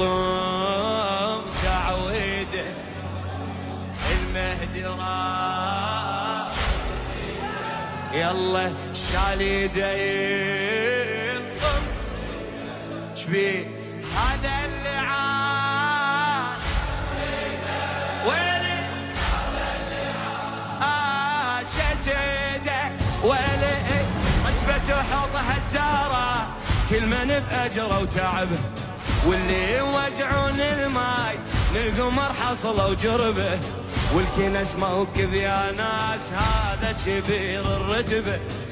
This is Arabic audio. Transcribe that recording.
الخطوم تعويده المهدي راح يلا شاليده ينطم شبيه هذا اللي عاد ويلي شتيده ويلي عتبة حب هزارة كل من بأجره وتعبه واللي يوزعون الماي للقمر حصله وجربه والكنس موكب يا ناس هذا كبير الرتبه